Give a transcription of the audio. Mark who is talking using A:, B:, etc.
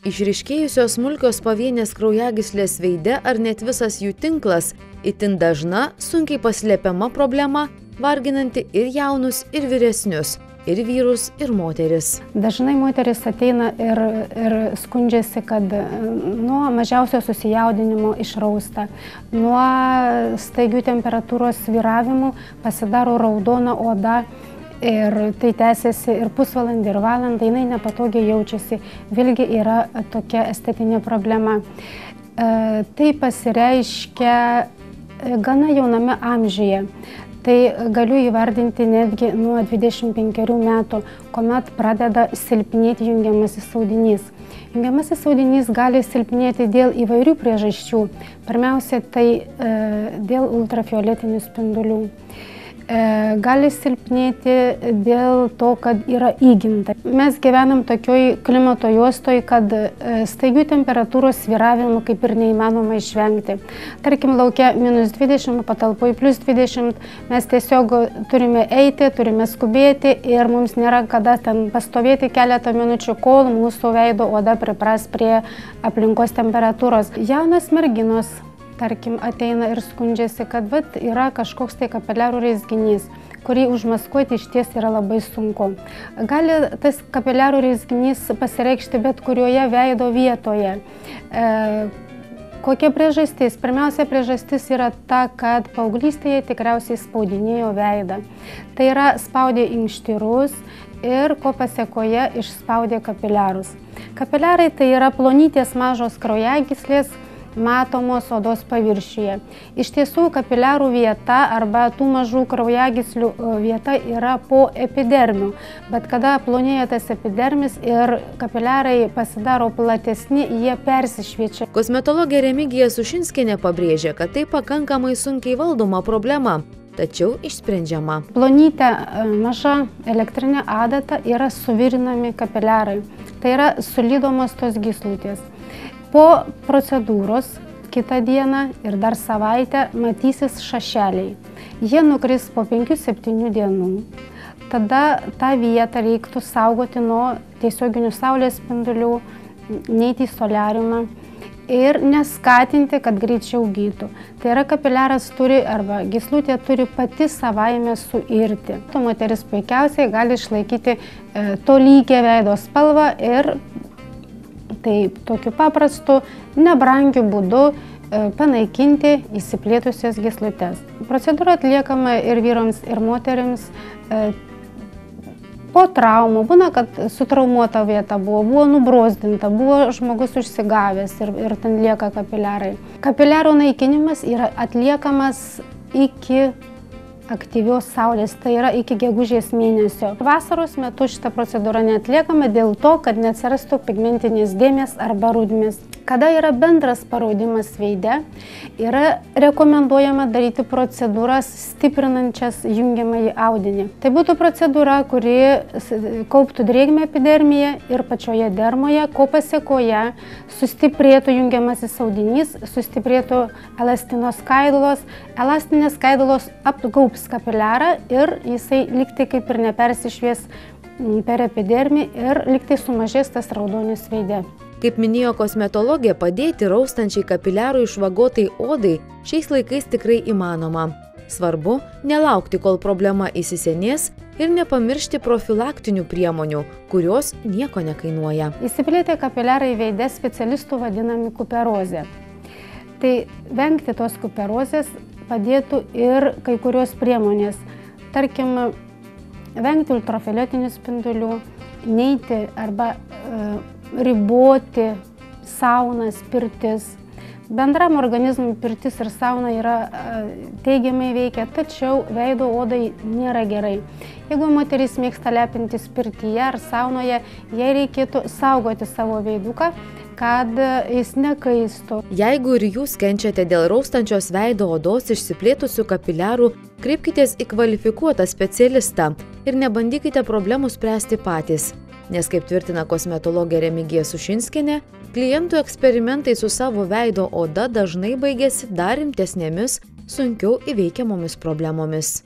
A: Išryškėjusios smulkios pavienės kraujagyslės veide ar net visas jų tinklas itin dažna, sunkiai paslėpiama problema, varginanti ir jaunus, ir vyresnius, ir vyrus, ir moteris.
B: Dažnai moteris ateina ir skundžiasi, kad nuo mažiausio susijaudinimo išrausta, nuo staigių temperatūros svyravimų pasidaro raudona oda. Ir tai tęsiasi ir pusvalandį, ir valandą, jinai nepatogiai jaučiasi, vėlgi yra tokia estetinė problema. Tai pasireiškia gana jauname amžiuje. Tai galiu įvardinti netgi nuo 25 metų, kuomet pradeda silpnėti jungiamasis audinys. Jungiamasis audinys gali silpnėti dėl įvairių priežasčių. Pirmiausia, tai dėl ultravioletinių spindulių. Gali silpnėti dėl to, kad yra įgimta. Mes gyvenam tokioj klimato juostoj, kad staigių temperatūros svyravimų kaip ir neįmanoma išvengti. Tarkim, lauke -20, patalpoj +20, mes tiesiog turime eiti, turime skubėti ir mums nėra kada ten pastovėti keletą minučių, kol mūsų veido oda pripras prie aplinkos temperatūros. Jaunos merginos, tarkim, ateina ir skundžiasi, kad yra kažkoks tai kapiliarų rezginys, kurį užmaskuoti išties yra labai sunku. Gali tas kapiliarų rezginys pasireikšti bet kurioje veido vietoje. Kokia priežastis? Pirmiausia priežastis yra ta, kad paauglystėje tikriausiai spaudinėjo veidą. Tai yra spaudė inkštirus ir ko pasėkoje išspaudė kapiliarus. Kapiliarai tai yra plonytės mažos kraujagyslės, matomos odos paviršiuje. Iš tiesų, kapiliarų vieta arba tų mažų kraujagyslių vieta yra po epidermiu, bet kada plonėja tas epidermis ir kapiliarai pasidaro platesni, jie persišviečia.
A: Kosmetologė Remigija Sušinskienė pabrėžia, kad tai pakankamai sunkiai valdoma problema, tačiau išsprendžiama.
B: Plonytė maža elektrinė adata yra suvirinami kapiliarai. Tai yra sulydomos tos gyslutės. Po procedūros kitą dieną ir dar savaitę matysis šašeliai. Jie nukris po 5-7 dienų. Tada tą vietą reiktų saugoti nuo tiesioginių saulės spindulių, neiti į soliariumą ir neskatinti, kad greičiau gytų. Tai yra kapiliaras turi arba gyslutė turi pati savaime suirti. Moteris puikiausiai gali išlaikyti tolygią veido spalvą ir taip, tokiu paprastu, nebrangiu būdu panaikinti įsiplėtusias gyslutes. Procedūra atliekama ir vyrams, ir moterims po traumų. Būna, kad sutraumuota vieta buvo nubrozdinta, buvo žmogus užsigavęs ir ten lieka kapiliarai. Kapiliarų naikinimas yra atliekamas iki aktyvios saulės, tai yra iki gegužės mėnesio. Vasaros metu šitą procedūrą neatliekame dėl to, kad neatsirastų pigmentinės dėmės arba rūdmės. Kada yra bendras paraudimas veide, yra rekomenduojama daryti procedūras stiprinančias jungiamąjį audinį. Tai būtų procedūra, kuri kauptų drėgmę epidermiją ir pačioje dermoje, ko pasėkoje sustiprėtų jungiamasis audinys, sustiprėtų elastino skaidulos. Elastinės skaidulos apgaups kapiliarą ir jisai liktai kaip ir nepersišvies per epidermį ir liktai sumažės tas raudonis veide.
A: Kaip minėjo kosmetologė, padėti raustančiai kapiliarų išvagotai odai šiais laikais tikrai įmanoma. Svarbu nelaukti, kol problema įsisenės ir nepamiršti profilaktinių priemonių, kurios nieko nekainuoja.
B: Įsiplėtę kapiliarai veide specialistų vadinami kuperozė. Tai vengti tos kuperozės padėtų ir kai kurios priemonės. Tarkim, vengti ultravioletinių spindulių, neiti arba riboti saunas, pirtis. Bendram organizmui pirtis ir sauna yra teigiamai veikia, tačiau veido odai nėra gerai. Jeigu moteris mėgsta lepintis pirtyje ar saunoje, jai reikėtų saugoti savo veiduką, kad jis nekaistų.
A: Jeigu ir jūs kenčiate dėl raustančios veido odos išsiplėtusių kapiliarų, kreipkitės į kvalifikuotą specialistą ir nebandykite problemų spręsti patys. Nes, kaip tvirtina kosmetologė Remigija Sušinskienė, klientų eksperimentai su savo veido oda dažnai baigėsi dar rimtesnėmis, sunkiau įveikiamomis problemomis.